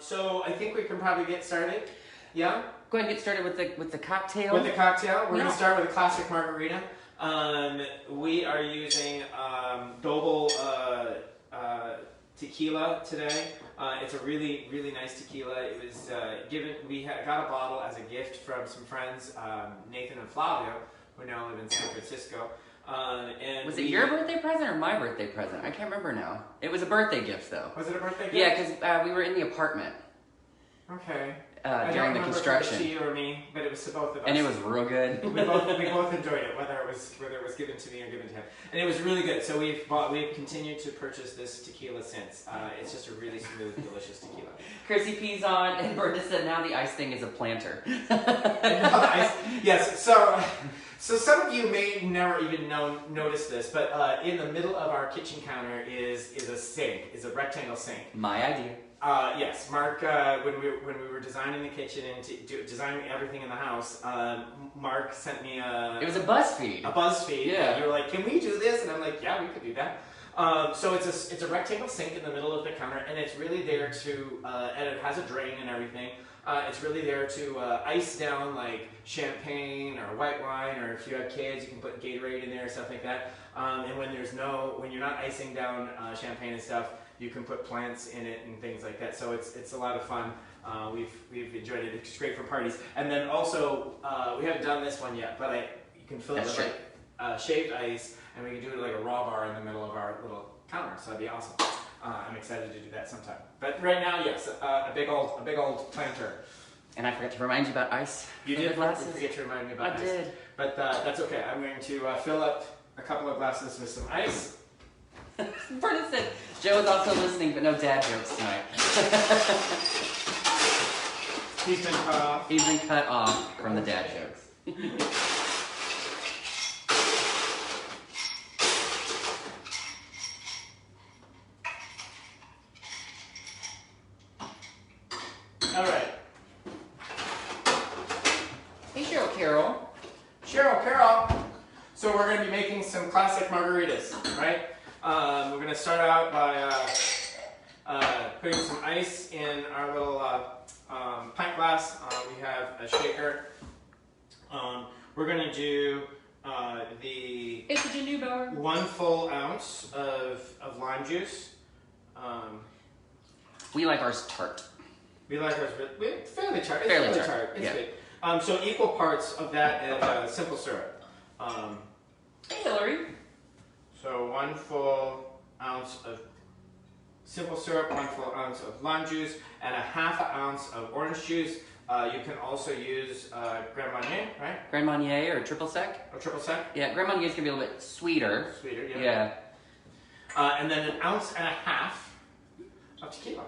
So I think we can probably get started. Yeah? Go ahead and get started with the cocktail. With the cocktail, we're going to start with a classic margarita. We are using Double tequila today. It's a really, really nice tequila. It was we got a bottle as a gift from some friends, Nathan and Flavio, who now live in San Francisco. And was it your birthday present or my birthday present? I can't remember now. It was a birthday gift, though. Was it a birthday gift? Yeah, because we were in the apartment. Okay. During the construction. If it was to you or me, but it was to both of us. And it was real good. we both enjoyed it, whether it was given to me or given to him, and it was really good. So we've continued to purchase this tequila since. It's just a really smooth, delicious tequila. Chrissy pees on, and Berta said now the ice thing is a planter. Yes. So some of you may never even notice this, but in the middle of our kitchen counter is a sink, is a rectangle sink. My idea. Yes, Mark. When we were designing the kitchen and designing everything in the house, Mark sent me It was a BuzzFeed. A BuzzFeed. Yeah. You were like, "Can we do this?" And I'm like, "Yeah, we could do that." So it's a rectangle sink in the middle of the counter, and it's really there to and it has a drain and everything. It's really there to ice down like champagne or white wine, or if you have kids, you can put Gatorade in there, stuff like that. And when you're not icing down champagne and stuff, you can put plants in it and things like that. So it's a lot of fun. We've enjoyed it. It's great for parties. And then also we haven't done this one yet, but you can fill it with like shaved ice, and we can do it like a raw bar in the middle of our little counter. So that'd be awesome. I'm excited to do that sometime. But right now, yes, a big old planter. And I forgot to remind you about ice. You did forget to remind me about ice. I did. But that's okay. I'm going to fill up a couple of glasses with some ice. Berta said Joe is also listening, but no dad jokes tonight. He's been cut off. He's been cut off from the dad jokes. All right. Hey, Carol. Carol. So we're going to be making some classic margaritas, right? We're going to start out by putting some ice in our little pint glass. We have a shaker. We're going to do the 1 full ounce of lime juice. We like ours tart. We like ours fairly tart. It's fairly tart. It's yeah. good. So equal parts of that and simple syrup. Hey, Hillary. So 1 full ounce of simple syrup, 1 full ounce of lime juice, and a ½ ounce of orange juice. You can also use Grand Marnier, right? Grand Marnier or triple sec? Or triple sec? Yeah, Grand Marnier is going to be a little bit sweeter. Sweeter, yeah. Yeah. And then 1.5 ounces of tequila.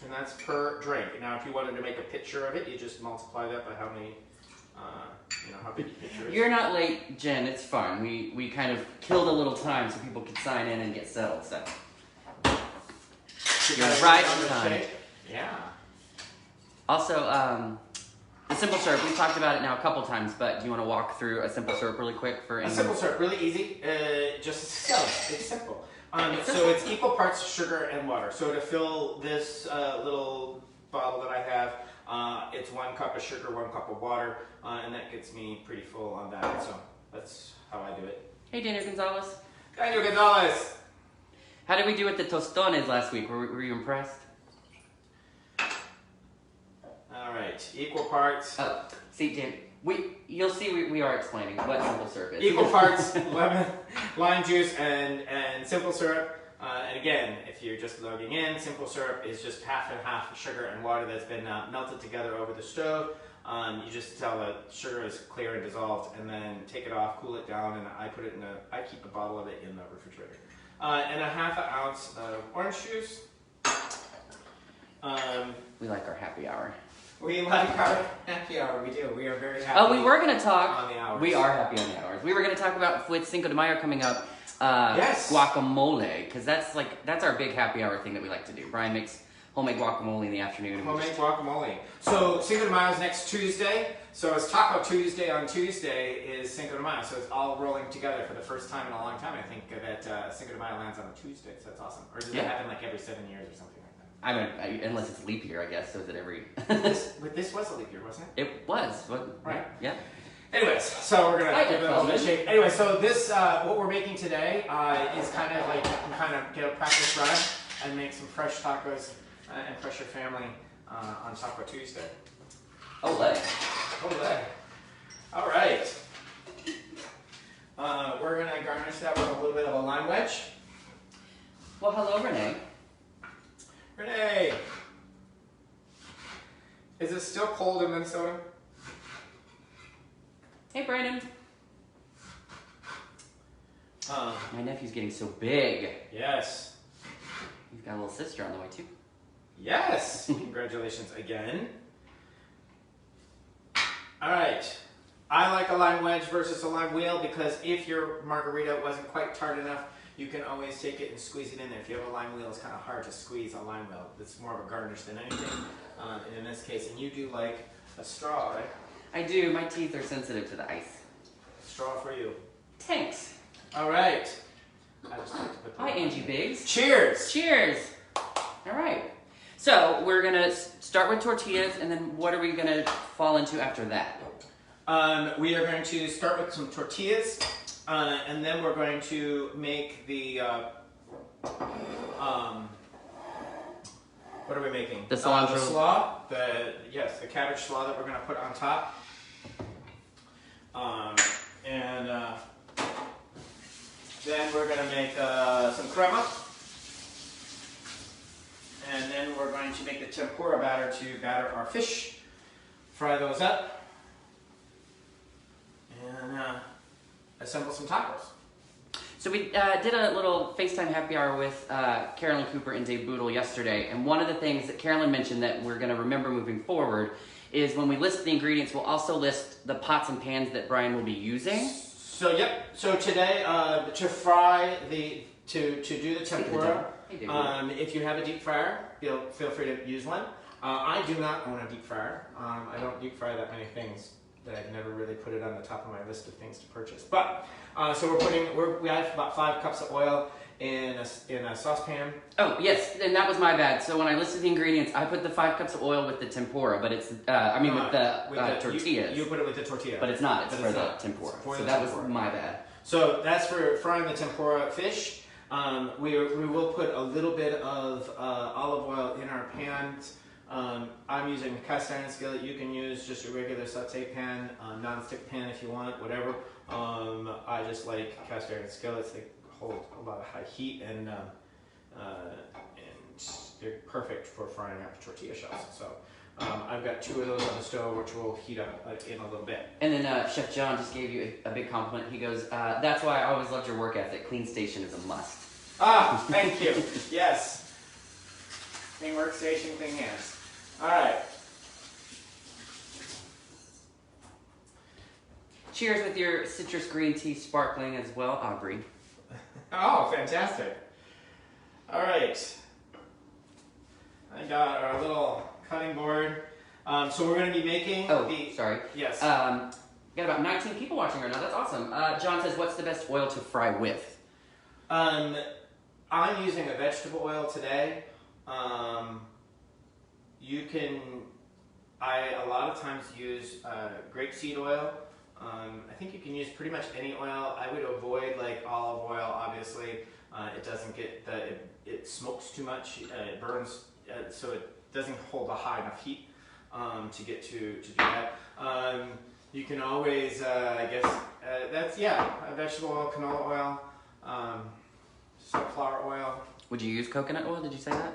And that's per drink. Now, if you wanted to make a picture of it, you just multiply that by how many, how big your picture is. You're not late, Jen. It's fun. We kind of killed a little time so people could sign in and get settled. So you're right on time. Yeah. Also, the simple syrup. We've talked about it now a couple times, but do you want to walk through a simple syrup really quick for anyone? A simple syrup, really easy. Just it's simple. So it's equal parts sugar and water. So to fill this little bottle that I have, it's 1 cup of sugar, 1 cup of water, and that gets me pretty full on that. So that's how I do it. Hey, Daniel Gonzalez. Daniel Gonzalez. How did we do with the tostones last week? Were you impressed? All right, equal parts. Oh, see, Dan, you'll see we are explaining what simple syrup is. Equal parts lime juice and simple syrup. And again, if you're just loading in, simple syrup is just half and half sugar and water that's been melted together over the stove. You just tell the sugar is clear and dissolved, and then take it off, cool it down, and I keep a bottle of it in the refrigerator. And a ½ ounce of orange juice. We like our happy hour. We like our happy hour. We do. We are very happy. Oh, we were going to talk. On the hours. We are happy on the hours. We were going to talk about with Cinco de Mayo coming up. Yes. Guacamole, because that's our big happy hour thing that we like to do. Brian makes homemade guacamole in the afternoon. Homemade guacamole. So Cinco de Mayo is next Tuesday. So it's Taco Tuesday on Tuesday is Cinco de Mayo. So it's all rolling together for the first time in a long time. I think that Cinco de Mayo lands on a Tuesday. So that's awesome. Or does it happen like every 7 years or something like that? I mean, unless it's leap year, I guess. So is it every? This was a leap year, wasn't it? It was. Right. Yeah. Anyways, so we're gonna give it a little bit of shape. Anyway, so this what we're making today is kind of like you can kind of get a practice run and make some fresh tacos and impress your family on Taco Tuesday. Olé. Olé. All right. We're gonna garnish that with a little bit of a lime wedge. Well, hello, Renee. Renee, is it still cold in Minnesota? Hey, Brandon. My nephew's getting so big. Yes. He's got a little sister on the way, too. Yes. Congratulations again. All right. I like a lime wedge versus a lime wheel because if your margarita wasn't quite tart enough, you can always take it and squeeze it in there. If you have a lime wheel, it's kind of hard to squeeze a lime wheel. It's more of a garnish than anything. And in this case, and you do like a straw, right? I do. My teeth are sensitive to the ice. Straw for you. Thanks. All right. I just like to put Hi, Angie Biggs. Cheers. Cheers. All right. So we're going to start with tortillas, and then what are we going to fall into after that? We are going to start with some tortillas, and then we're going to make the, what are we making? The cilantro. The slaw, the cabbage slaw that we're going to put on top. Then we're going to make some crema. And then we're going to make the tempura batter to batter our fish. Fry those up. And assemble some tacos. So we did a little FaceTime happy hour with Carolyn Cooper and Dave Boodle yesterday, and one of the things that Carolyn mentioned that we're going to remember moving forward is when we list the ingredients, we'll also list the pots and pans that Brian will be using. So yep. So today, to fry to do the tempura, if you have a deep fryer, feel free to use one. I do not own a deep fryer. I don't deep fry that many things. That I've never really put it on the top of my list of things to purchase. But so we have about 5 cups of oil in a saucepan. Oh yes, and that was my bad. So when I listed the ingredients, I put the 5 cups of oil with the tempura, but it's with the tortillas. You put it with the tortilla, but it's not. It's for the tempura. So that was my bad. So that's for frying the tempura fish. We will put a little bit of olive oil in our pans. I'm using a cast iron skillet. You can use just a regular saute pan, non-stick pan if you want, whatever. I just like cast iron skillets. They hold a lot of high heat and they're perfect for frying up tortilla shells. So I've got 2 of those on the stove, which will heat up in a little bit. And then Chef John just gave you a big compliment. He goes, "That's why I always loved your work ethic. Clean station is a must." Ah, thank you. Yes. Clean workstation, clean hands. All right. Cheers with your citrus green tea sparkling as well, Aubrey. Oh, fantastic. All right. I got our little cutting board. So we're going to be making sorry. Yes. Got about 19 people watching right now. That's awesome. John says, what's the best oil to fry with? I'm using a vegetable oil today. I a lot of times use grapeseed oil. I think you can use pretty much any oil. I would avoid like olive oil, obviously. It doesn't get it smokes too much. It burns, so it doesn't hold a high enough heat to get to do that. You can always, I guess, a vegetable oil, canola oil, sunflower oil. Would you use coconut oil? Did you say that?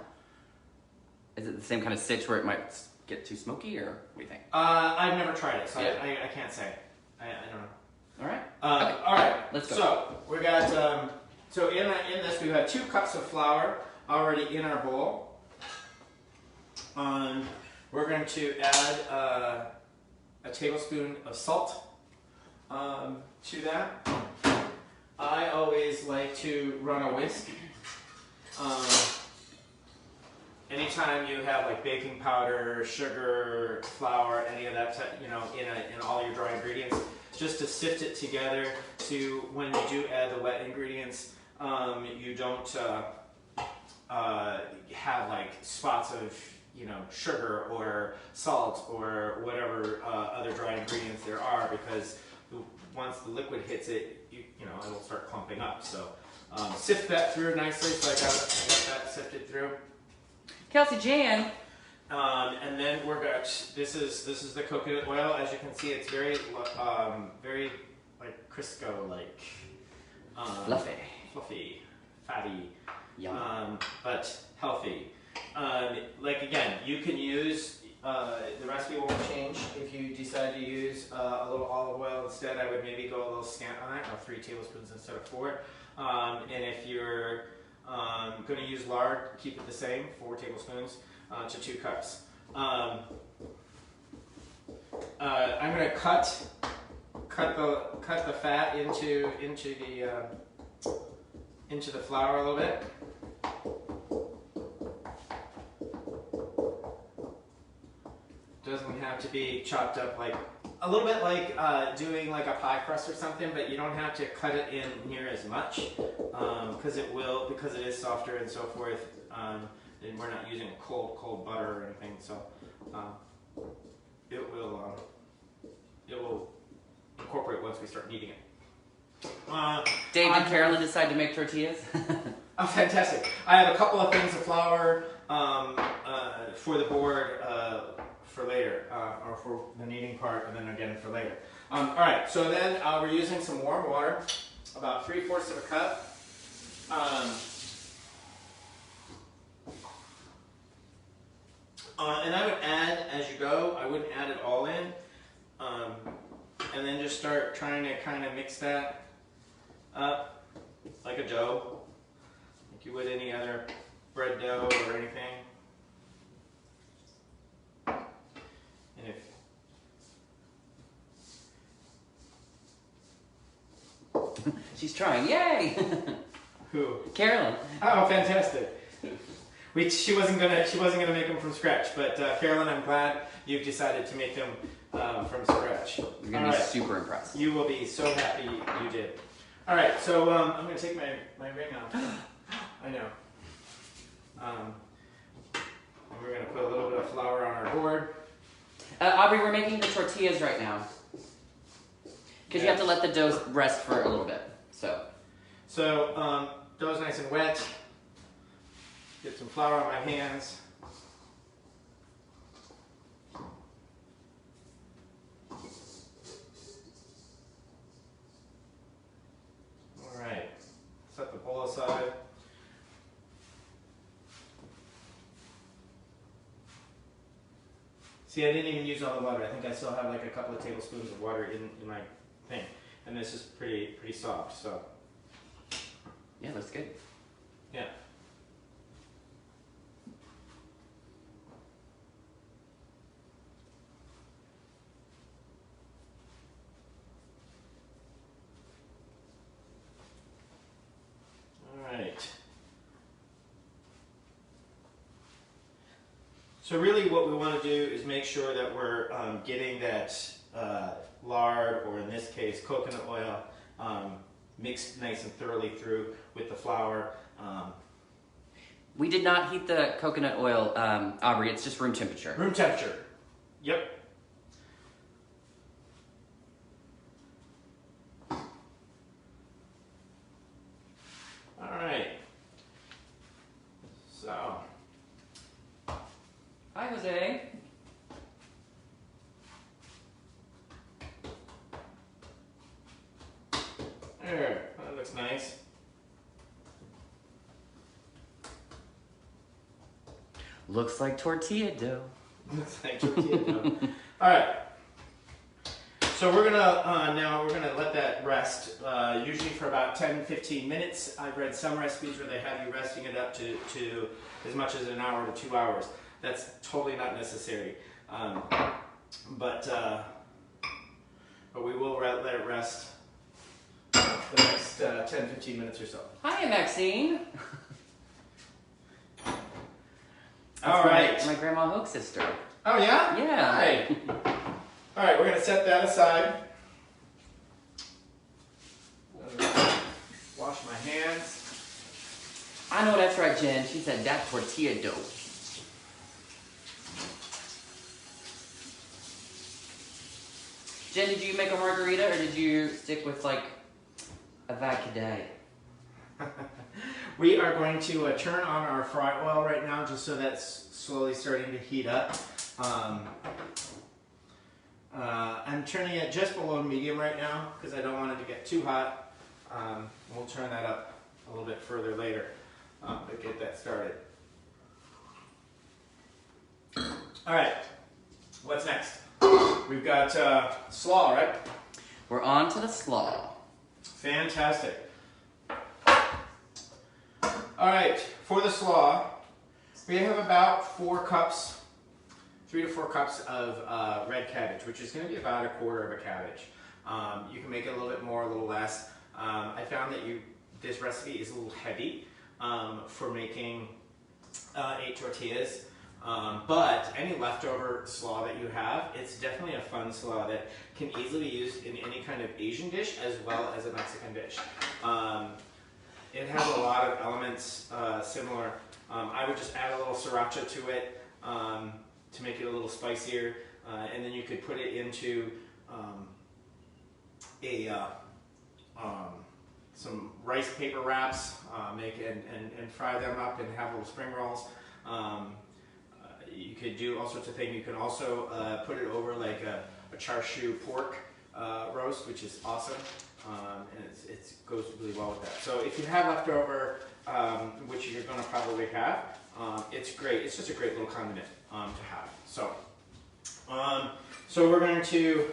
Is it the same kind of sitch where it might get too smoky, or what do you think? I've never tried it, so yeah. I can't say. I don't know. All right. Okay. All right. Let's go. So we got so in this we have 2 cups of flour already in our bowl. We're going to add a tablespoon of salt to that. I always like to run a whisk. Anytime you have like baking powder, sugar, flour, any of that, in all your dry ingredients, just to sift it together to when you do add the wet ingredients, you don't have like spots of sugar or salt or whatever other dry ingredients there are, because once the liquid hits it, it'll start clumping up. So sift that through nicely. So I got that sifted through. Kelsey Jan. And then this is the coconut oil. As you can see, it's very like Crisco, like fluffy, fatty, but healthy. Like again, you can use the recipe won't change if you decide to use a little olive oil instead. I would maybe go a little scant on that, 3 tablespoons instead of 4. And if you're going to use lard, keep it the same, 4 tablespoons to 2 cups. I'm going to cut the fat into the flour a little bit. Doesn't have to be chopped up like a little bit like doing like a pie crust or something, but you don't have to cut it in near as much because it is softer and so forth. And we're not using cold butter or anything, so it will incorporate once we start kneading it. Dave, did Carolyn decide to make tortillas? Oh, fantastic! I have a couple of things of flour for the board for later, or for the kneading part, and then again for later. All right, so then we're using some warm water, about 3/4 of a cup. And I would add as you go. I wouldn't add it all in, and then just start trying to kind of mix that up like a dough, like you would any other bread dough or anything. And if She's trying. Yay! who? Carolyn. Oh, fantastic. She wasn't gonna make them from scratch, but Carolyn, I'm glad you've decided to make them from scratch. You're gonna be super impressed. You will be so happy you did. All right, so I'm gonna take my ring off. I know. And we're gonna put a little bit of flour on our board. Aubrey, we're making the tortillas right now because you have to let the dough rest for a little bit. So dough's nice and wet. Get some flour on my hands. All right, set the bowl aside. See, I didn't even use all the water. I think I still have like a couple of tablespoons of water in my thing, and this is pretty soft. So yeah, looks good. yeah. So really what we want to do is make sure that we're getting that lard, or in this case coconut oil, mixed nice and thoroughly through with the flour. We did not heat the coconut oil, Aubrey, it's just room temperature. Room temperature. Yep. All right. So. Hi, Jose. There, that looks nice. Looks like tortilla dough. Looks like tortilla dough. All right. So we're gonna now let that rest, usually for about 10-15 minutes. I've read some recipes where they have you resting it up to as much as an hour to 2 hours. That's totally not necessary, but we will let it rest for the next 10-15 minutes or so. Hi, Maxine. All right. My Grandma Hoke's sister. Oh yeah? Yeah. Hi. All right, we're gonna set that aside. Wash my hands. I know that's right, Jen. She said that tortilla dough. Jen, did you make a margarita or did you stick with like a vodka diet? We are going to turn on our fry oil right now just so that's slowly starting to heat up. I'm turning it just below medium right now because I don't want it to get too hot. We'll turn that up a little bit further later to get that started. Alright, what's next? We've got slaw, right? We're on to the slaw. Fantastic. Alright, for the slaw, we have about 3 to 4 cups of red cabbage, which is going to be about 1/4 of a cabbage. You can make it a little bit more, a little less. I found that this recipe is a little heavy for making 8 tortillas, but any leftover slaw that you have, it's definitely a fun slaw that can easily be used in any kind of Asian dish as well as a Mexican dish. It has a lot of elements similar. I would just add a little Sriracha to it to make it a little spicier, and then you could put it into some rice paper wraps, and fry them up and have little spring rolls. You could do all sorts of things. You can also put it over like a char siu pork roast, which is awesome, and it goes really well with that. So if you have leftover, which you're going to probably have, it's great. It's just a great little condiment to have. So we're going to.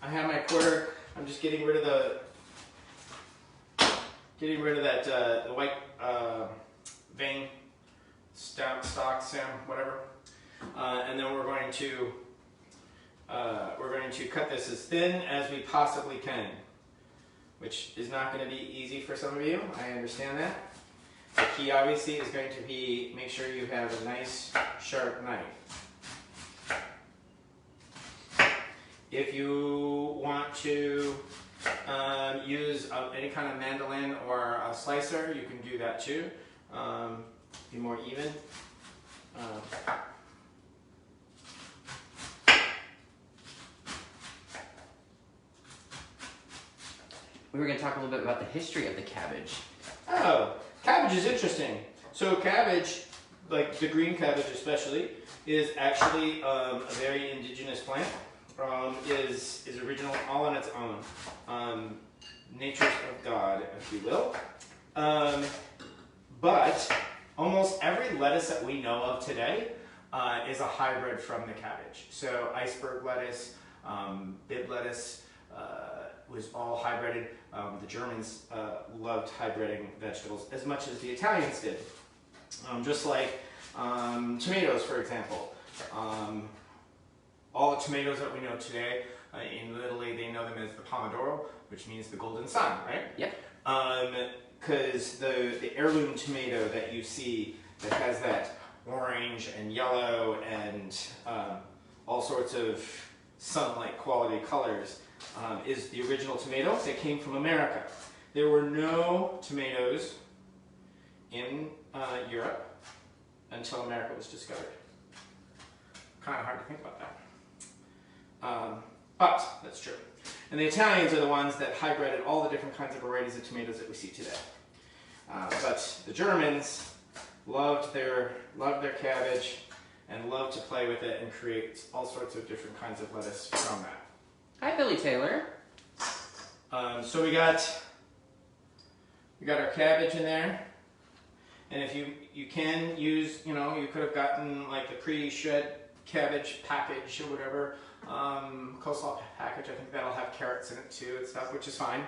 I have my quarter. I'm just getting rid of that the white vein stock, stem, whatever, and then we're going to cut this as thin as we possibly can, which is not going to be easy for some of you. I understand that. The key obviously is going to be make sure you have a nice sharp knife. If you want to use any kind of mandolin or a slicer, you can do that too. Be more even. We were going to talk a little bit about the history of the cabbage. Oh, cabbage is interesting. So cabbage, like the green cabbage especially, is actually a very indigenous plant. Is original all on its own. Natures of God, if you will. But almost every lettuce that we know of today is a hybrid from the cabbage. So iceberg lettuce, bib lettuce was all hybrided. The Germans loved hybriding vegetables as much as the Italians did. Just like tomatoes, for example. All the tomatoes that we know today, in Italy they know them as the pomodoro, which means the golden sun, right? Yep. Because the heirloom tomato that you see that has that orange and yellow and all sorts of sunlight quality colors is the original tomato that came from America. There were no tomatoes in Europe until America was discovered. Kind of hard to think about that. But that's true. And the Italians are the ones that hybrided all the different kinds of varieties of tomatoes that we see today. But the Germans loved their cabbage and loved to play with it and create all sorts of different kinds of lettuce from that. Hi, Billy Taylor. So we got our cabbage in there, and if you can use, you could have gotten like the pre-shred cabbage package or whatever, coleslaw package. I think that'll have carrots in it too and stuff, which is fine.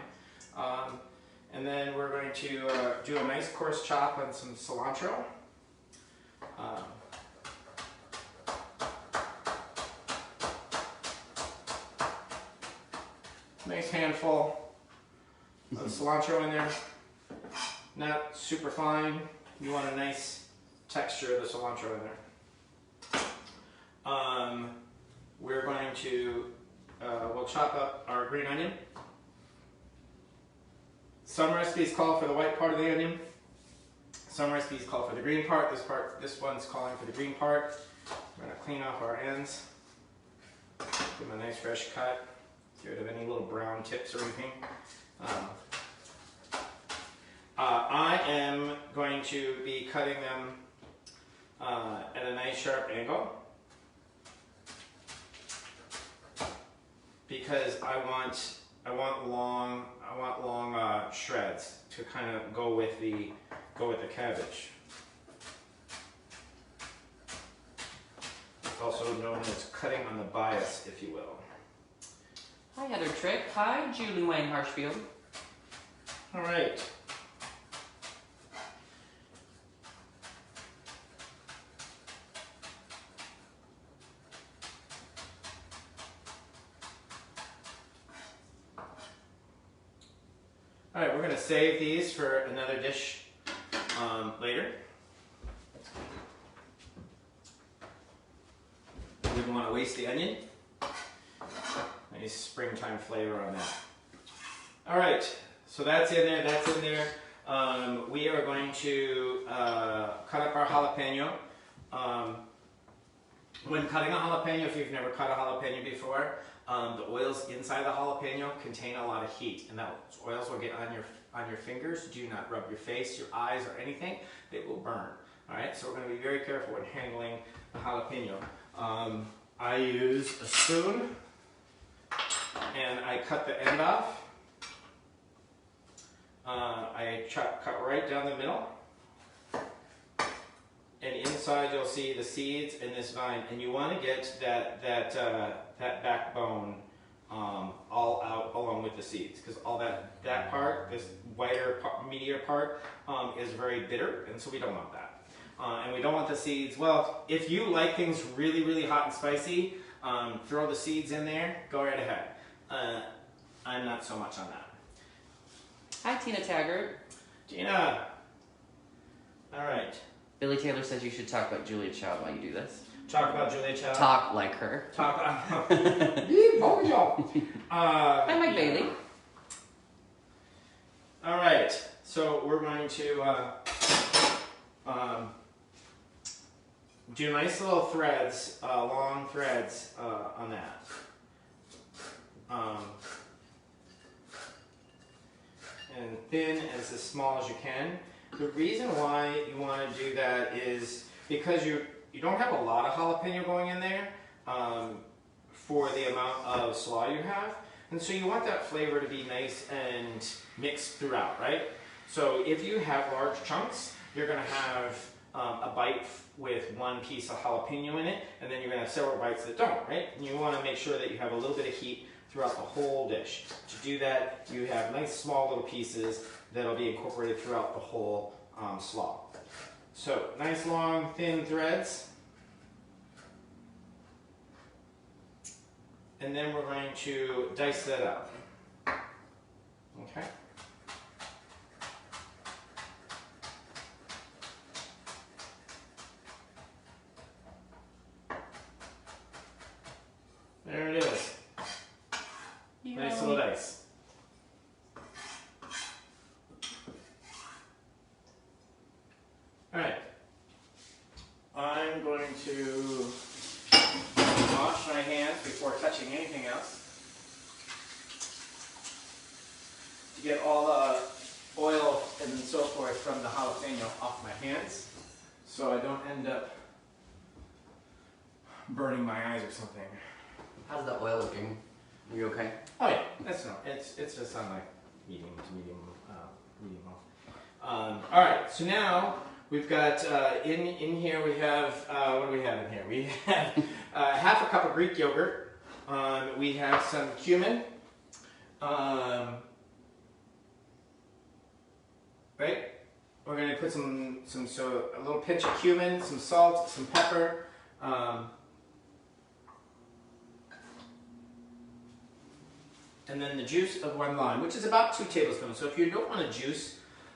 And then we're going to do a nice coarse chop on some cilantro. Nice handful of cilantro in there. Not super fine. You want a nice texture of the cilantro in there. We're going to, we'll chop up our green onion. Some recipes call for the white part of the onion. Some recipes call for the green part. This one's calling for the green part. We're gonna clean off our ends. Give them a nice fresh cut. Get rid of any little brown tips or anything. I am going to be cutting them at a nice sharp angle because I want long shreds to kind of go with the cabbage. It's also known as cutting on the bias, if you will. Hi, Heather Trick. Hi, Julie Wayne Harshfield. All right. All right, we're going to save these for another dish later. We didn't want to waste the onion. Nice springtime flavor on that. All right, so that's in there, that's in there. We are going to cut up our jalapeno. When cutting a jalapeno, if you've never cut a jalapeno before, the oils inside the jalapeno contain a lot of heat, and those oils will get on your fingers. Do not rub your face, your eyes, or anything. They will burn. All right, so we're going to be very careful when handling the jalapeno. I use a spoon, and I cut the end off. I cut right down the middle, and inside you'll see the seeds in this vine, and you want to get that backbone all out along with the seeds, because all that part, this whiter meatier part, is very bitter, and so we don't want that. And we don't want the seeds. Well, if you like things really, really hot and spicy, throw the seeds in there. Go right ahead. I'm not so much on that. Hi, Tina Taggart. Tina. All right. Billy Taylor says you should talk about Julia Child while you do this. Talk about Julia Child. Talk like her. Talk. Hi, Mike Bailey. All right. So we're going to do nice little threads, long threads on that. And thin as small as you can. The reason why you want to do that is because you don't have a lot of jalapeno going in there for the amount of slaw you have. And so you want that flavor to be nice and mixed throughout, right? So if you have large chunks, you're going to have a bite with one piece of jalapeno in it, and then you're going to have several bites that don't, right? And you want to make sure that you have a little bit of heat throughout the whole dish. To do that, you have nice small little pieces that'll be incorporated throughout the whole slaw. So nice long thin threads. And then we're going to dice that up. Okay. There it is. Nice little dice. All right. I'm going to wash my hands before touching anything else to get all the oil and so forth from the jalapeno off my hands, so I don't end up burning my eyes or something. How's the oil looking? Are you okay? Oh yeah, that's not. It's just on like medium to medium well. All right, so now we've got in here we have what do we have in here? We have half a cup of Greek yogurt. We have some cumin. Right. We're going to put a little pinch of cumin, some salt, some pepper. And then the juice of 1 lime, which is about 2 tablespoons. So if you don't want to juice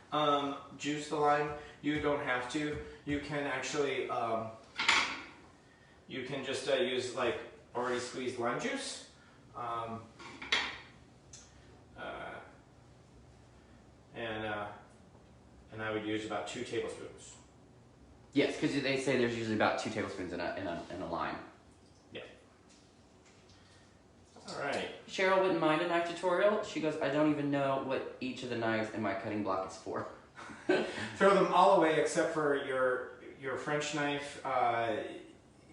the lime, you don't have to. You can actually, you can just use like already squeezed lime juice. and I would use about 2 tablespoons. Yes, because they say there's usually about 2 tablespoons in a lime. Yeah. All right. Cheryl wouldn't mind a knife tutorial. She goes, I don't even know what each of the knives in my cutting block is for. Throw them all away except for your French knife.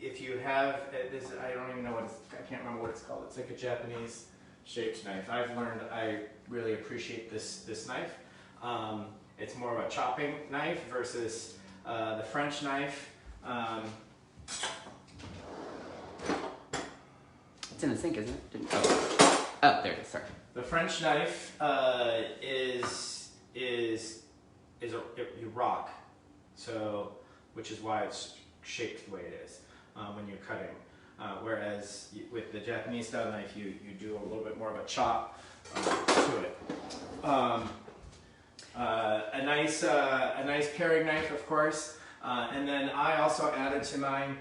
If you have this, I don't even know what I can't remember what it's called. It's like a Japanese shaped knife. I've learned I really appreciate this knife. It's more of a chopping knife versus the French knife. It's in the sink, isn't it? Oh, there it is. Sorry. The French knife you rock, so which is why it's shaped the way it is when you're cutting. Whereas with the Japanese style knife, you do a little bit more of a chop to it. A nice paring knife, of course, and then I also added to mine.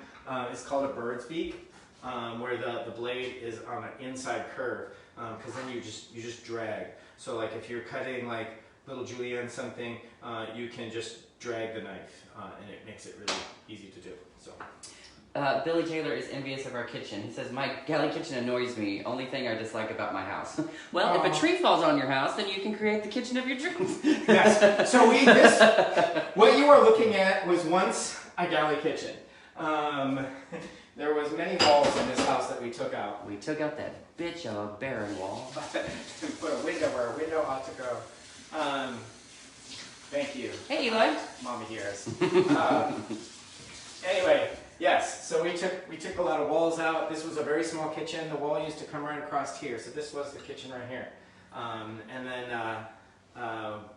It's called a bird's beak, where the blade is on an inside curve, because then you just drag. So like if you're cutting like little julienne something, you can just drag the knife, and it makes it really easy to do. So. Billy Taylor is envious of our kitchen. He says, my galley kitchen annoys me. Only thing I dislike about my house. Well, if a tree falls on your house, then you can create the kitchen of your dreams. Yes. So what you are looking at was once a galley kitchen. There was many walls in this house that we took out. We took out that bitch of a barren wall. Put a window where a window ought to go. Thank you. Hey, Eli. Mommy hears. Anyway, yes. So we took a lot of walls out. This was a very small kitchen. The wall used to come right across here. So this was the kitchen right here. And then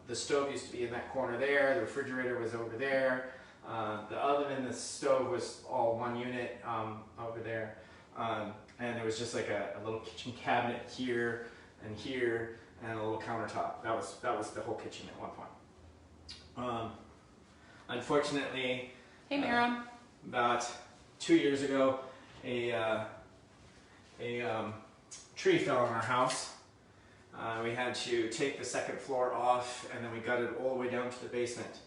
the stove used to be in that corner there. The refrigerator was over there. The oven and the stove was all one unit over there. And there was just like a little kitchen cabinet here, and a little countertop. That was the whole kitchen at one point. Unfortunately, hey, Miriam. About 2 years ago, a tree fell on our house. We had to take the second floor off, and then we got it all the way down to the basement.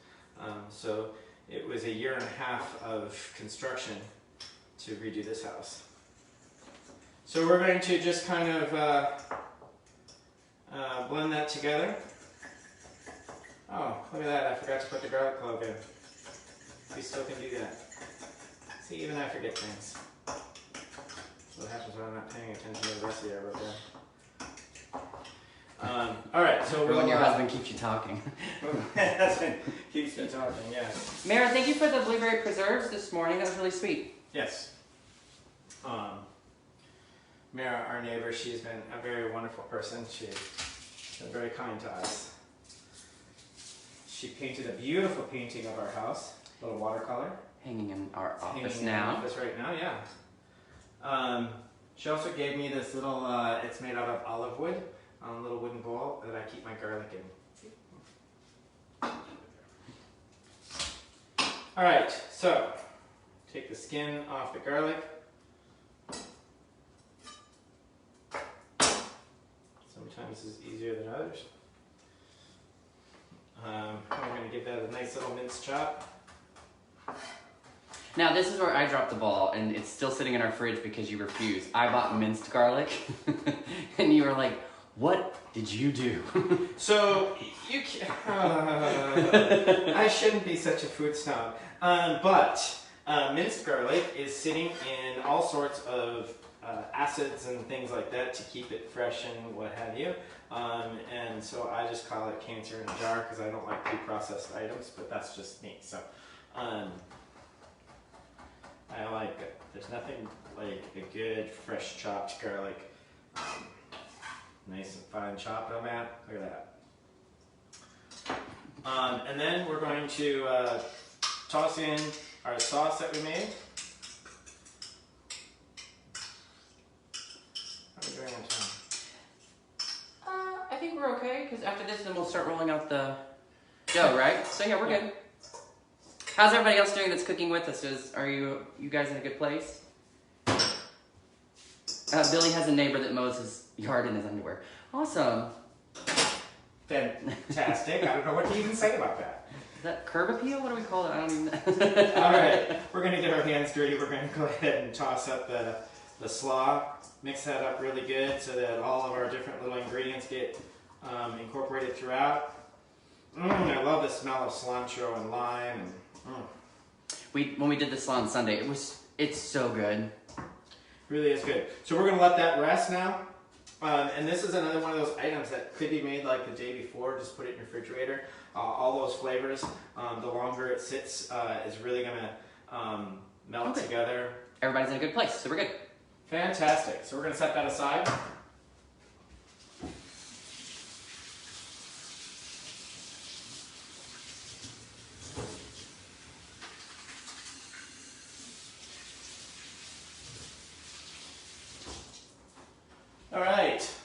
So it was 1.5 years of construction to redo this house. So we're going to just kind of blend that together. Oh, look at that, I forgot to put the garlic clove in. We still can do that. See, even I forget things. That's what happens when I'm not paying attention to the recipe I wrote down. Alright, so when your husband keeps you talking. Husband keeps me talking, yes. Mara, thank you for the blueberry preserves this morning. That was really sweet. Yes. Mara, our neighbor, she's been a very wonderful person. She's been very kind to us. She painted a beautiful painting of our house, a little watercolor. Hanging in our office Hanging now. in our office right now, yeah. She also gave me this little, it's made out of olive wood, a little wooden bowl that I keep my garlic in. Alright, so take the skin off the garlic. Sometimes this is easier than others. We're going to give that a nice little minced chop. Now this is where I dropped the ball, and it's still sitting in our fridge because you refused. I bought minced garlic, and you were like, what did you do? So, you I shouldn't be such a food snob, but minced garlic is sitting in all sorts of acids and things like that to keep it fresh and what have you. And so I just call it cancer in a jar because I don't like pre-processed items, but that's just me. So I like it. There's nothing like a good fresh chopped garlic. Nice and fine chop, oh man, look at that. And then we're going to toss in our sauce that we made. How are we doing on time? I think we're okay, because after this then we'll start rolling out the dough, right? So yeah, we're good. How's everybody else doing that's cooking with us? Are you guys in a good place? Billy has a neighbor that mows his yard in his underwear. Awesome. Fantastic. I don't know what to even say about that. that curb appeal? What do we call it? I don't even know. All right, we're gonna get our hands dirty. We're gonna go ahead and toss up the slaw. Mix that up really good so that all of our different little ingredients get incorporated throughout. I love the smell of cilantro and lime. And, when we did the slaw on Sunday, it's so good. Really is good. So we're gonna let that rest now. And this is another one of those items that could be made like the day before. Just put it in your refrigerator. All those flavors, the longer it sits, is really gonna melt together. Everybody's in a good place, so we're good. Fantastic. So we're gonna set that aside. All right.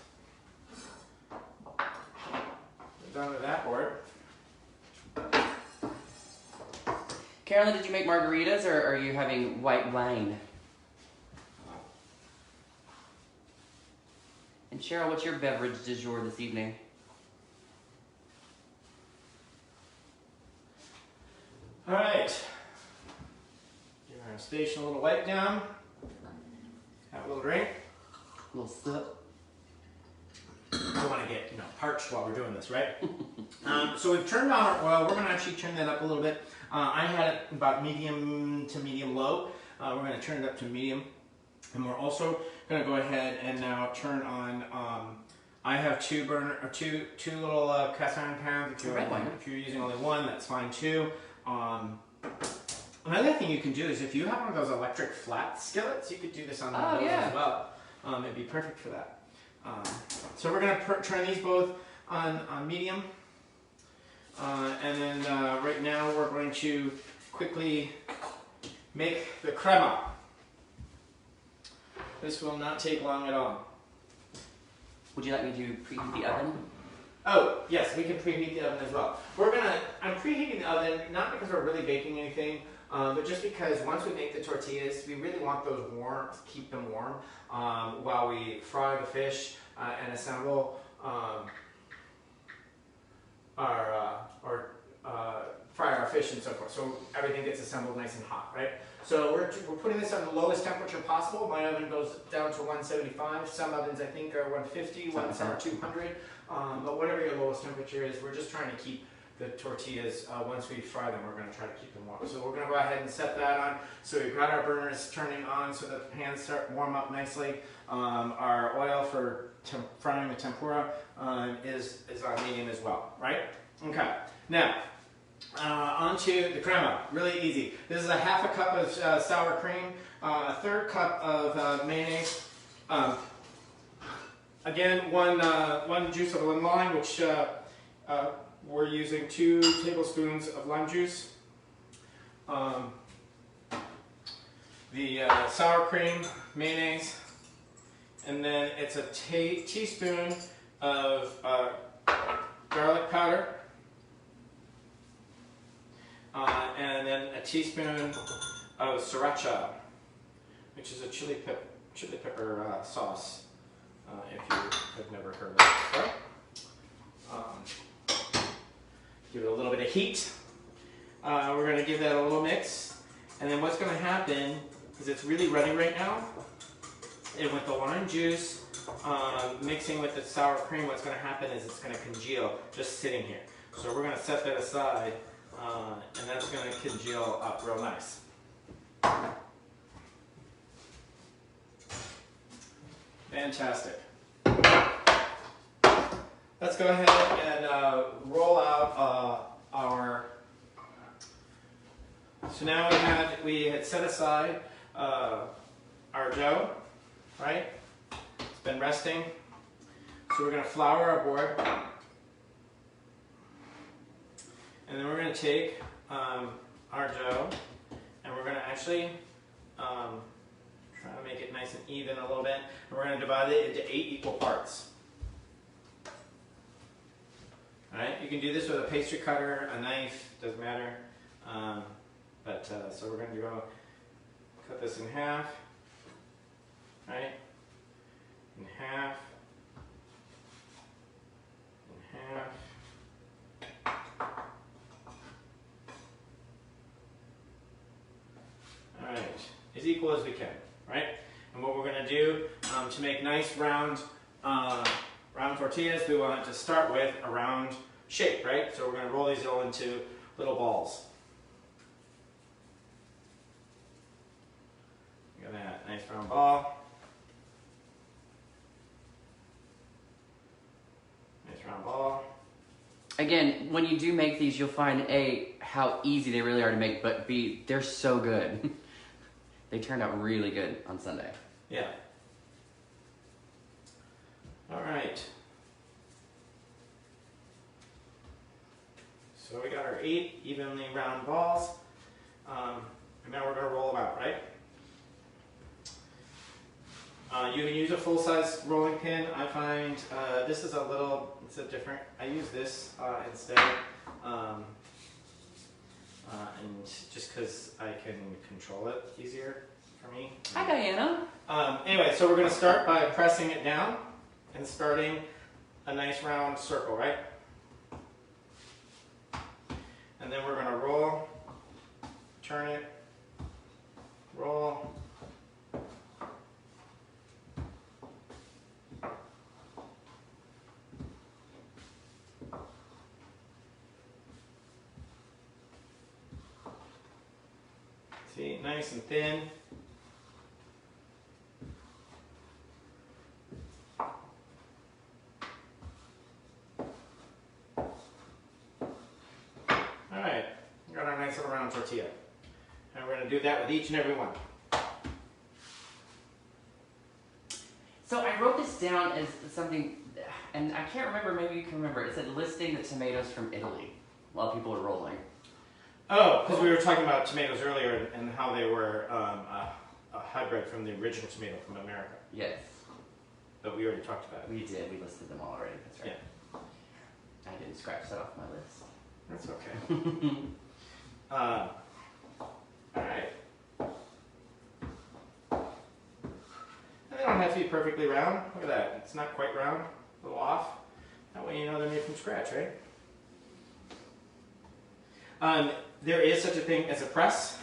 We're done with that board. Carolyn, did you make margaritas or are you having white wine? And Cheryl, what's your beverage du jour this evening? All right. Give our station a little wipe down. Have a little drink. A little sip. Don't want to get parched while we're doing this, right? So we've turned on our oil. We're going to actually turn that up a little bit. I had it about medium to medium low. We're going to turn it up to medium, and we're also going to go ahead and now turn on. I have two little cast iron pans. If you're using only one, that's fine too. Another thing you can do is if you have one of those electric flat skillets, you could do this on those as well. It'd be perfect for that. So we're going to turn these both on medium. And then right now we're going to quickly make the crema. This will not take long at all. Would you like me to preheat the oven? Oh, yes, we can preheat the oven as well. I'm preheating the oven not because we're really baking anything, but just because once we make the tortillas, we really want those warm, keep them warm, while we fry the fish and assemble fry our fish and so forth. So everything gets assembled nice and hot, right? So we're putting this on the lowest temperature possible. My oven goes down to 175. Some ovens I think are 150, some are 200. But whatever your lowest temperature is, we're just trying to keep the tortillas, once we fry them, we're going to try to keep them warm. So we're going to go ahead and set that on. So we've got our burners turning on so that the pans start warm up nicely. Our oil for frying the tempura is on medium as well, right? Okay. Now, onto the crema. Really easy. This is a half a cup of sour cream, a third cup of mayonnaise. Again, one juice of lime, which we're using 2 tablespoons of lime juice. The sour cream, mayonnaise, and then it's a teaspoon of garlic powder, and then a teaspoon of Sriracha, which is a chili pepper sauce, if you have never heard of it before. Give it a little bit of heat. We're going to give that a little mix. And then what's going to happen is it's really runny right now. And with the lime juice mixing with the sour cream, what's going to happen is it's going to congeal just sitting here. So we're going to set that aside, and that's going to congeal up real nice. Fantastic. Let's go ahead and roll out our. So now we had set aside our dough, right? It's been resting. So we're going to flour our board, and then we're going to take our dough, and we're going to actually try to make it nice and even a little bit. And we're going to divide it into 8 equal parts. Alright, you can do this with a pastry cutter, a knife, doesn't matter. So we're going to go cut this in half, right? In half, in half, equal as we can, right? And what we're going to do to make nice round tortillas, we want to start with a round shape, right? So we're going to roll these all into little balls. Look at that, nice round ball. Nice round ball. Again, when you do make these, you'll find A, how easy they really are to make, but B, they're so good. They turned out really good on Sunday. Yeah. All right. So we got our 8 evenly round balls. And now we're going to roll them out, right? You can use a full-size rolling pin. I find this is it's a different. I use this instead, and just because I can control it easier for me. Hi, Diana. Anyway, so we're going to start by pressing it down and starting a nice round circle, right? And then we're going to roll, turn it, roll. See, nice and thin. Alright, we got our nice little round tortilla. And we're going to do that with each and every one. So I wrote this down as something, and I can't remember, maybe you can remember. It said listing the tomatoes from Italy while people are rolling. Oh, because we were talking about tomatoes earlier and how they were a hybrid from the original tomato from America. Yes. But we already talked about it. We did. We listed them all already. That's right. Yeah. I didn't scratch that off my list. That's okay. Alright. And they don't have to be perfectly round. Look at that. It's not quite round. A little off. That way you know they're made from scratch, right? There is such a thing as a press.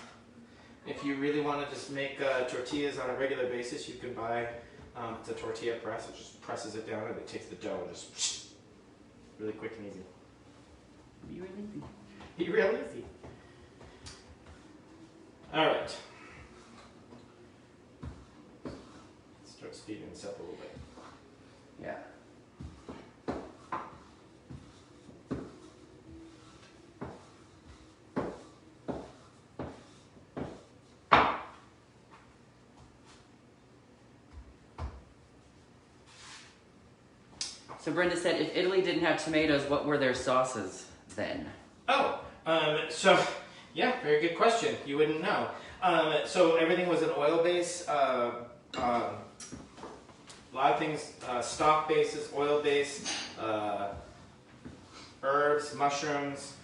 If you really want to just make tortillas on a regular basis, you can buy it's a tortilla press. It just presses it down and it takes the dough and just really quick and easy. Be real easy. Be real easy. All right. Let's start speeding this up a little bit. Yeah. So Brenda said, if Italy didn't have tomatoes, what were their sauces then? Oh, yeah, very good question. You wouldn't know. So everything was an oil base. A lot of things, stock bases, oil base, herbs, mushrooms,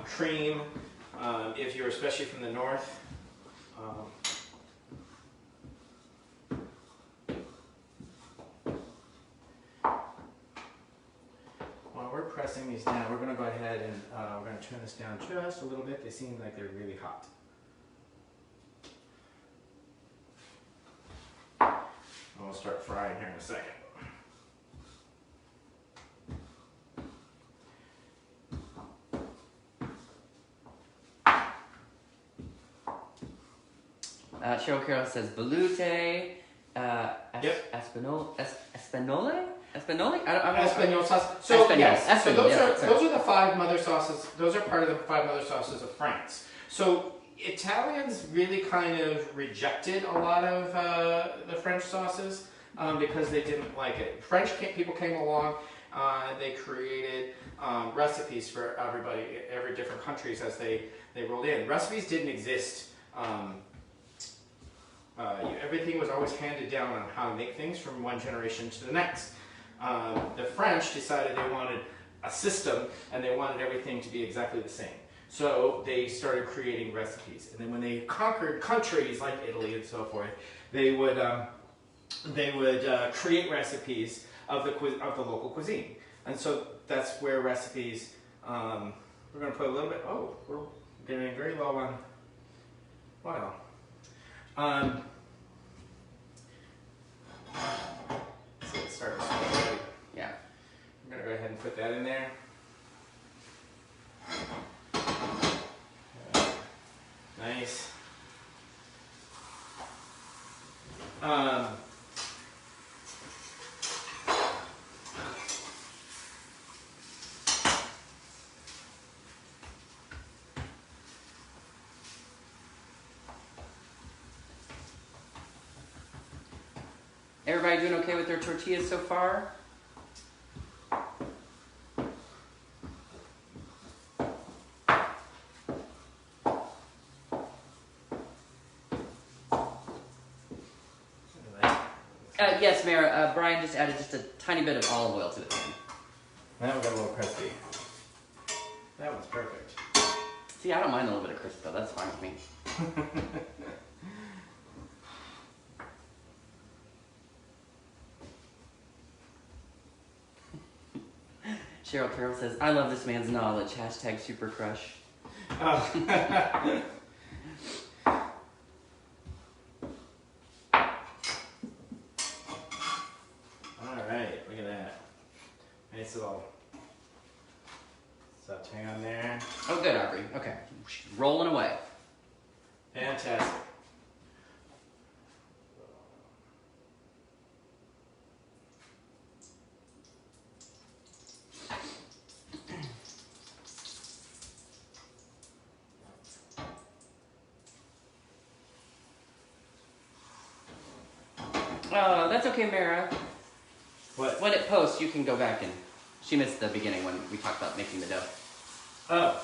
cream. If you're especially from the north. Pressing these down, we're going to go ahead and we're going to turn this down just a little bit. They seem like they're really hot. And we'll start frying here in a second. Cheryl Carroll says Balut, Espanole? Espanole? Espanol sauce. So Espanol. yes, Espanol, so those are the 5 mother sauces. Those are part of the 5 mother sauces of France. So Italians really kind of rejected a lot of the French sauces because they didn't like it. People came along. They created recipes for every different countries as they rolled in. Recipes didn't exist. Everything was always handed down on how to make things from one generation to the next. The French decided they wanted a system and they wanted everything to be exactly the same. So they started creating recipes. And then when they conquered countries like Italy and so forth, they would create recipes of the local cuisine. And so that's where recipes, we're going to put a little bit, we're getting very low on oil. So it starts already. Yeah. I'm gonna go ahead and put that in there. Nice. Everybody doing okay with their tortillas so far? Yes, Mara. Brian just added just a tiny bit of olive oil to the pan. Now we got a little crispy. That one's perfect. See, I don't mind a little bit of crisp though. That's fine with me. Cheryl Carroll says, "I love this man's knowledge." Hashtag super crush. Oh. Alright, look at that. Nice little saute on there. Oh, good, Aubrey. Okay. Rolling away. Fantastic. Oh, that's okay, Mara. What? When it posts, you can go back and... She missed the beginning when we talked about making the dough. Oh.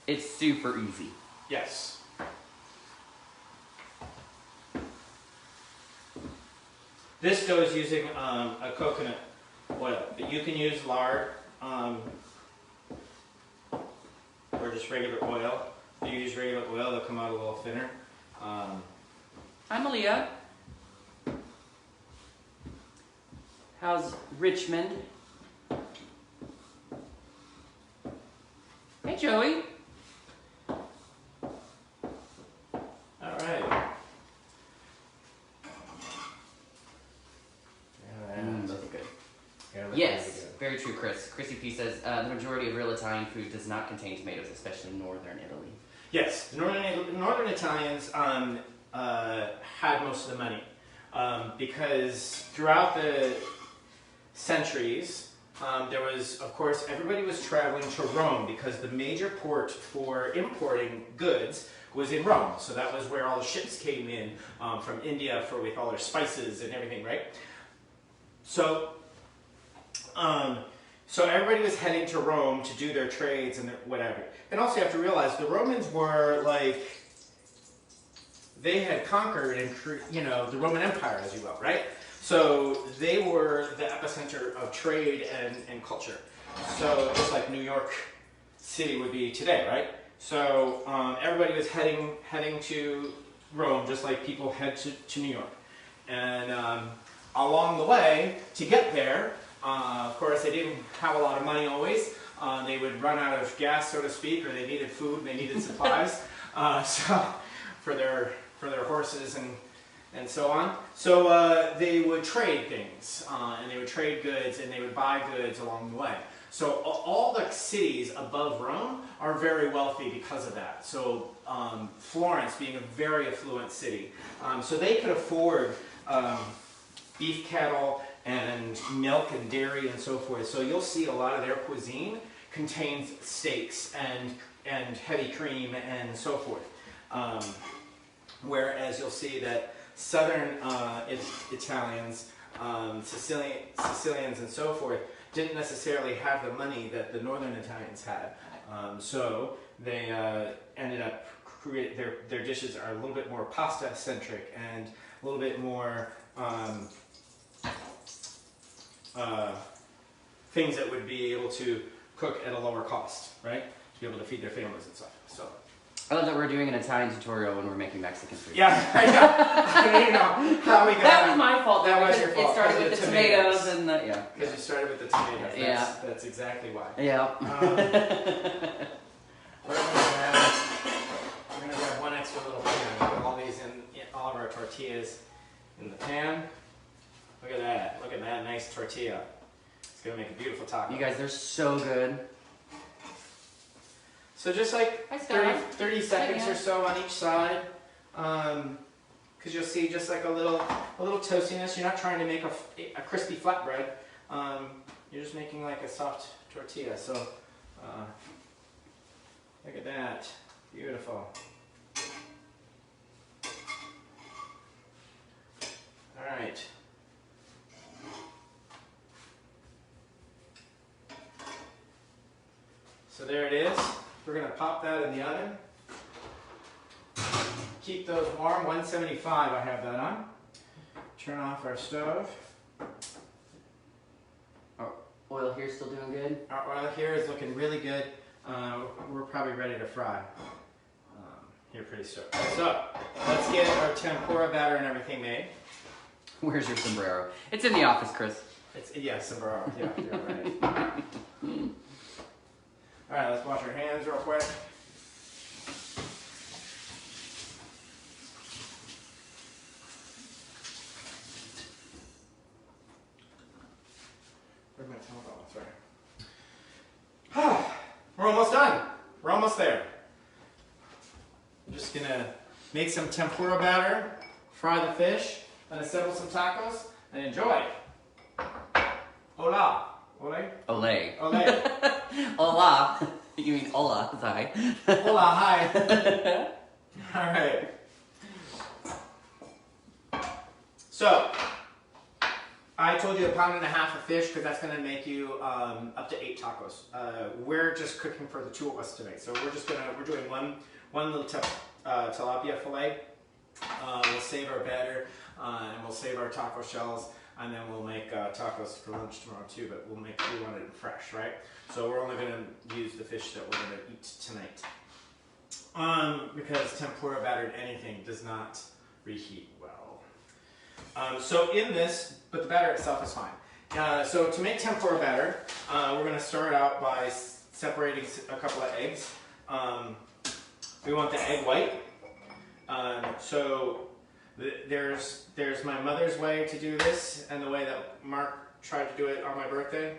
It's super easy. Yes. This dough is using a coconut oil, but you can use lard or just regular oil. If you use regular oil, they'll come out a little thinner. Hi, Malia. How's Richmond? Hey, Joey. All right. Those are good. Yeah, Yes, very true, Chris. Chrissy P says, the majority of real Italian food does not contain tomatoes, especially in northern Italy. Yes, the northern Italians had most of the money because throughout the centuries, there was, of course, everybody was traveling to Rome because the major port for importing goods was in Rome. So that was where all the ships came in from India with all their spices and everything, right? So, so everybody was heading to Rome to do their trades and whatever. And also you have to realize the Romans were like, they had conquered and, the Roman Empire, as you will, right? So they were the epicenter of trade and culture. So just like New York City would be today, right? So everybody was heading to Rome, just like people head to New York. And along the way, to get there, of course, they didn't have a lot of money always. They would run out of gas, so to speak, or they needed food and they needed supplies. So for their horses and so on. So they would trade things, and they would trade goods, and they would buy goods along the way. So all the cities above Rome are very wealthy because of that. So Florence being a very affluent city. So they could afford beef cattle and milk and dairy and so forth. So you'll see a lot of their cuisine contains steaks and heavy cream and so forth. Whereas you'll see that southern Italians, Sicilians and so forth, didn't necessarily have the money that the northern Italians had. So they ended up their dishes are a little bit more pasta-centric and a little bit more things that would be able to cook at a lower cost, right? To be able to feed their families and stuff. So. I love that we're doing an Italian tutorial when we're making Mexican food. Yeah, I don't know how we got that was my fault. That was your fault. It started with the tomatoes and the, yeah. Because you started with the tomatoes. Yeah. That's exactly why. Yeah. We're gonna grab one extra little pan. all of our tortillas in the pan. Look at that. Look at that nice tortilla. It's going to make a beautiful taco. You guys, they're so good. So just like Hi, 30 seconds or so on each side. Because you'll see just like a little toastiness. You're not trying to make a crispy flatbread. You're just making like a soft tortilla. So look at that. Beautiful. All right. So there it is. We're going to pop that in the oven. Keep those warm. 175 I have that on. Turn off our stove. Our oil here still doing good? Our oil here is looking really good. We're probably ready to fry here pretty soon. So let's get our tempura batter and everything made. Where's your sombrero? It's in the office, Chris. Yeah, sombrero. Yeah, you're right. All right, let's wash our hands real quick. Where'd my telephone? Sorry. We're almost done. We're almost there. I'm just gonna make some tempura batter, fry the fish, and assemble some tacos, and enjoy. Hola. Ole? Olay. Ole. Hola. You mean hola, hi. Hola, hi. All right. So, I told you 1.5 pounds of fish because that's going to make you up to 8 tacos. We're just cooking for the 2 of us tonight, so we're doing one little tilapia fillet. We'll save our batter and we'll save our taco shells, and then we'll make tacos for lunch tomorrow too. But we want it fresh, right? So we're only going to use the fish that we're going to eat tonight. Because tempura battered anything does not reheat well. So in this, but the batter itself is fine. So to make tempura batter, we're going to start out by separating a couple of eggs. We want the egg white. There's my mother's way to do this, and the way that Mark tried to do it on my birthday.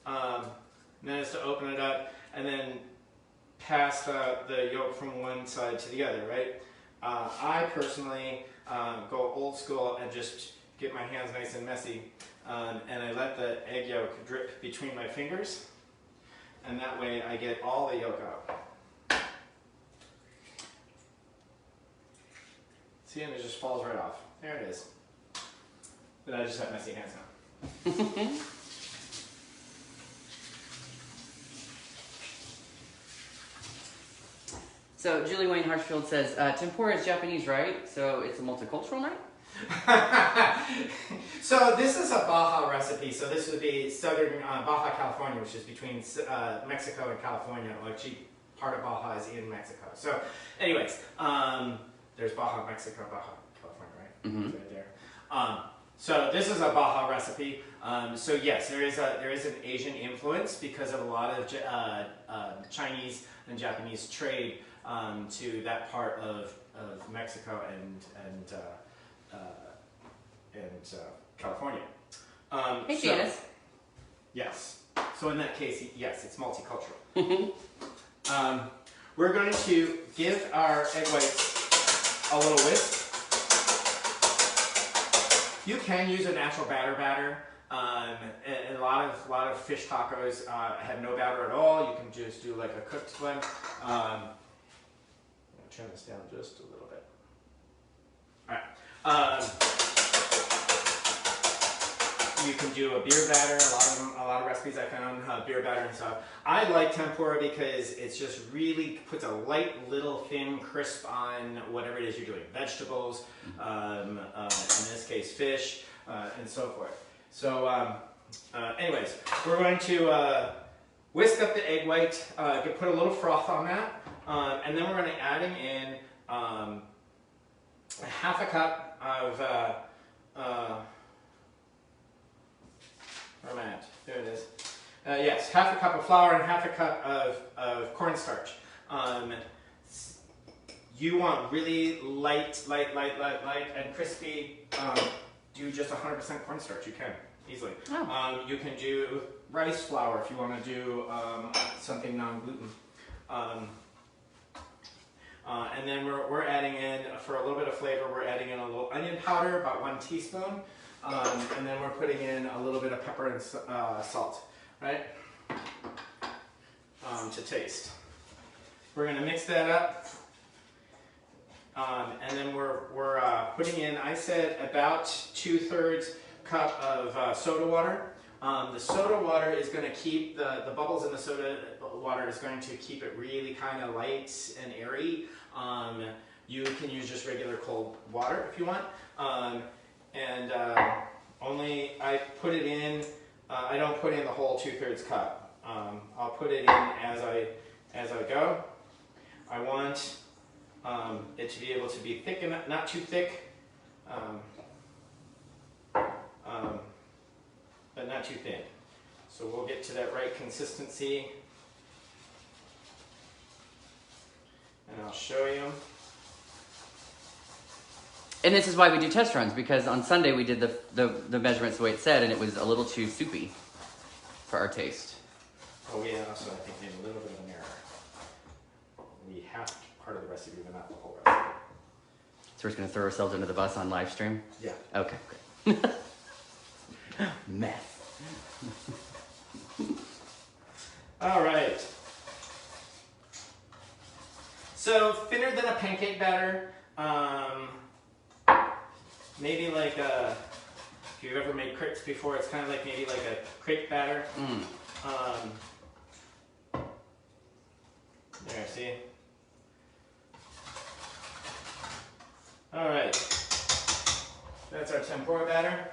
And then it's to open it up and then pass the yolk from one side to the other, right? I personally go old school and just get my hands nice and messy, and I let the egg yolk drip between my fingers, and that way I get all the yolk out. See, and it just falls right off. There it is. But I just have messy hands now. So Julie Wayne Harshfield says, tempura is Japanese, right? So it's a multicultural night? So this is a Baja recipe. So this would be southern Baja, California, which is between Mexico and California. Actually, part of Baja is in Mexico. So anyways, there's Baja, Mexico, Baja, California, right? Mm-hmm. It's right there. So this is a Baja recipe. So yes, there is an Asian influence because of a lot of Chinese and Japanese trade to that part of Mexico and California. Hey, Janice. Yes. So in that case, yes, it's multicultural. We're going to give our egg whites a little whisk. You can use a natural batter. And a lot of fish tacos have no batter at all. You can just do like a cooked one. I'm going to turn this down just a little bit. All right. You can do a beer batter. A lot of recipes I found beer batter and stuff. I like tempura because it's just really puts a light, little, thin crisp on whatever it is you're doing. Vegetables, in this case, fish, and so forth. So, anyways, we're going to whisk up the egg white, put a little froth on that, and then we're going to add in a half a cup of, where am I at? There it is. Yes, half a cup of flour and half a cup of cornstarch. you want really light and crispy, do just 100% cornstarch. You can easily. Oh. You can do rice flour if you want to do something non-gluten. And then we're adding in, for a little bit of flavor, we're adding in a little onion powder, about 1 teaspoon. And then we're putting in a little bit of pepper and salt, right? To taste. We're going to mix that up. And then we're putting in, I said, about 2/3 cup of soda water. The soda water is going to keep, the bubbles in the soda water is going to keep it really kind of light and airy. You can use just regular cold water if you want. Only I put it in, I don't put in the whole 2/3 cup. I'll put it in as I go. I want it to be able to be thick enough, not too thick, but not too thin. So we'll get to that right consistency, and I'll show you. And this is why we do test runs, because on Sunday we did the measurements the way it said, and it was a little too soupy for our taste. Oh yeah, so I think maybe a little bit of an error. We have part of the recipe, but not the whole recipe. So we're just going to throw ourselves under the bus on live stream? Yeah. Okay, great. Mess. All right. So thinner than a pancake batter. Maybe like a, if you've ever made crepes before, it's kind of like maybe like a crepe batter. There, see? All right. That's our tempura batter.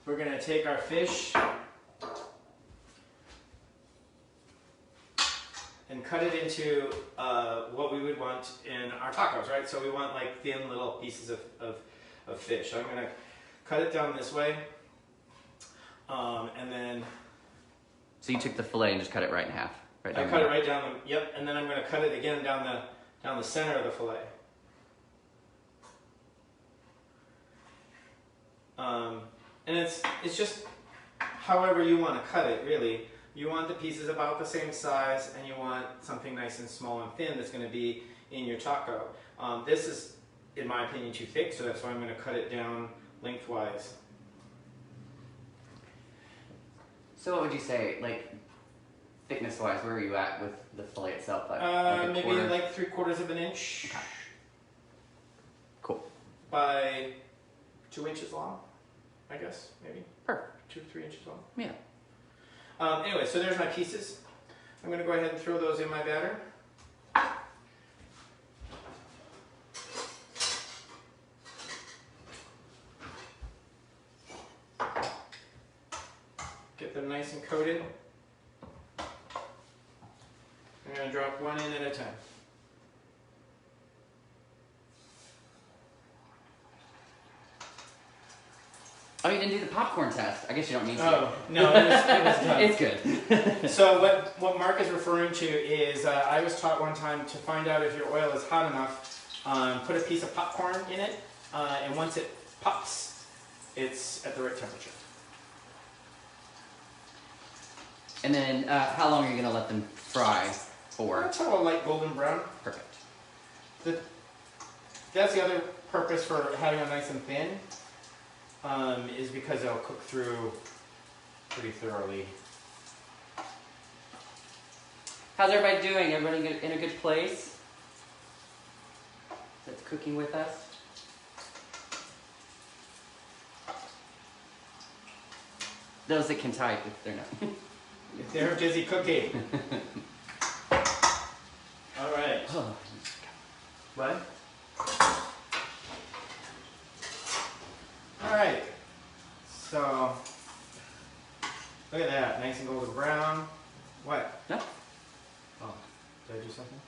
We're going to take our fish and cut it into what we would want in our tacos, right? So we want like thin little pieces of fish. So I'm going to cut it down this way, and then... So you took the fillet and just cut it right in half? Right I cut it right down the, yep, and then I'm going to cut it again down the center of the fillet. And it's just however you want to cut it, really. You want the pieces about the same size, and you want something nice and small and thin that's going to be in your taco. This is, in my opinion, too thick, so that's why I'm going to cut it down lengthwise. So what would you say, like, thickness-wise, where are you at with the fillet itself? Like maybe quarter? like 3/4 of an inch. Okay. Cool. By 2 inches long, I guess, maybe. Perfect. 2 to 3 inches long. Yeah. Anyway, so there's my pieces. I'm going to go ahead and throw those in my batter. Get them nice and coated. I'm going to drop one in at a time. Oh, you didn't do the popcorn test. I guess you don't need to. Oh, no, it was done. It's good. So what Mark is referring to is, I was taught one time to find out if your oil is hot enough, put a piece of popcorn in it, and once it pops, it's at the right temperature. And then, how long are you going to let them fry for? Until a light golden brown. Perfect. That's the other purpose for having them nice and thin, is because they'll cook through pretty thoroughly. How's everybody doing? Everybody in a good place? That's cooking with us? Those that can type, if they're not. If they're busy cooking. All right. Oh. What? All right. So, look at that, nice and golden brown. What? No. Oh, did I do something?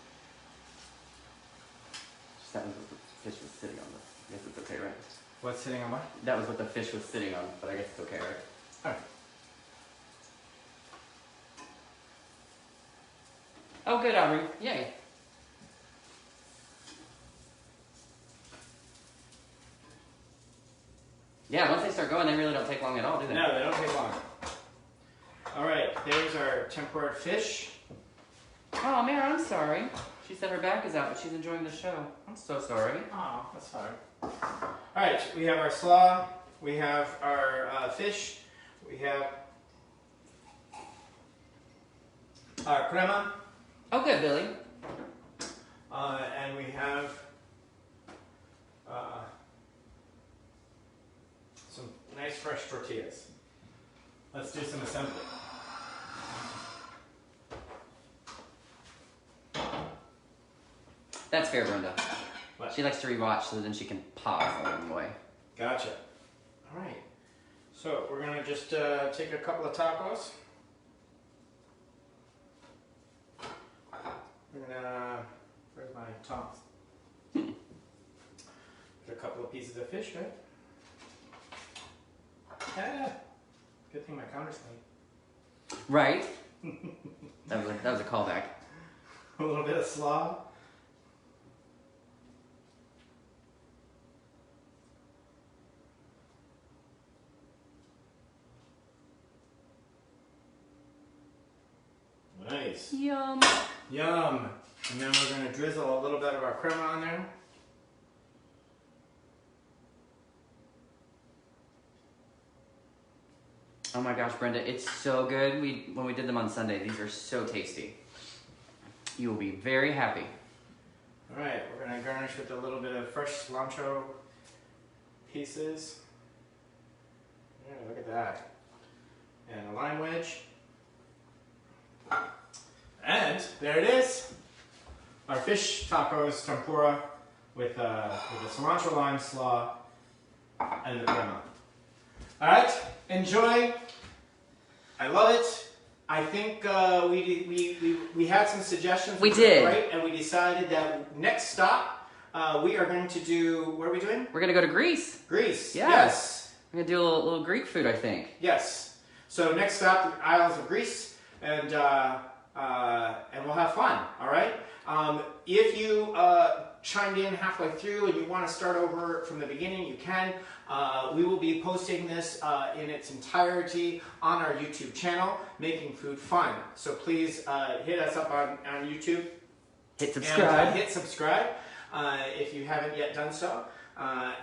Just that was what the fish was sitting on. I guess it's okay, right? What's sitting on what? That was what the fish was sitting on, but I guess it's okay, right? All right. Oh, good, Aubrey. Yay. Yeah, once they start going, they really don't take long at all, do they? No, they don't take long. All right, there's our tempura fish. Oh, Mara, I'm sorry. She said her back is out, but she's enjoying the show. I'm so sorry. Oh, that's fine. All right, we have our slaw. We have our fish. We have our crema. Oh, good, Billy. And we have some nice fresh tortillas. Let's do some assembly. That's fair, Brenda. What? She likes to rewatch so then she can pause along the way. Gotcha. All right. So we're gonna just take a couple of tacos. We're gonna. Where's my tongs? There's a couple of pieces of fish, right? Yeah. Good thing my counter's clean. Right? that was a callback. A little bit of slaw. Nice. Yum. Yum. And then we're going to drizzle a little bit of our crema on there. Oh my gosh, Brenda, it's so good. When we did them on Sunday, these are so tasty. You will be very happy. All right, we're going to garnish with a little bit of fresh cilantro pieces. Yeah, look at that. And a lime wedge. And there it is. Our fish tacos tempura with the cilantro lime slaw and the crema. All right, enjoy. I love it. I think we had some suggestions. We did. Right, and we decided that next stop we are going to do. What are we doing? We're gonna go to Greece. Greece. Yeah. Yes. We're gonna do a little Greek food, I think. Yes. So next stop, the Isles of Greece, and we'll have fun. All right. If you chimed in halfway through and you want to start over from the beginning, you can. We will be posting this in its entirety on our YouTube channel, Making Food Fun. So please hit us up on YouTube. Hit subscribe. And, hit subscribe if you haven't yet done so.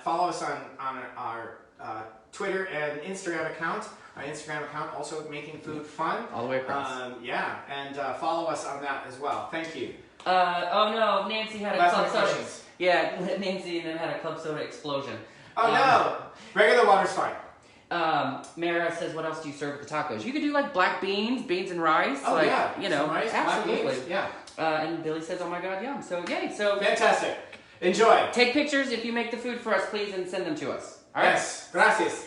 Follow us on our Twitter and Instagram account. Our Instagram account also Making Food Fun. All the way across. Yeah, and follow us on that as well. Thank you. Oh no, Nancy had a Last club soda. questions. Yeah, Nancy and then had a club soda explosion. Oh no! Regular water's fine. Mara says, what else do you serve with the tacos? You could do like black beans and rice. Oh like, yeah, you know, some rice, absolutely. black beans, yeah. And Billy says, oh my god, yum. So yay, so Fantastic. Enjoy. take pictures if you make the food for us, please, and send them to us. All right? Yes. Gracias.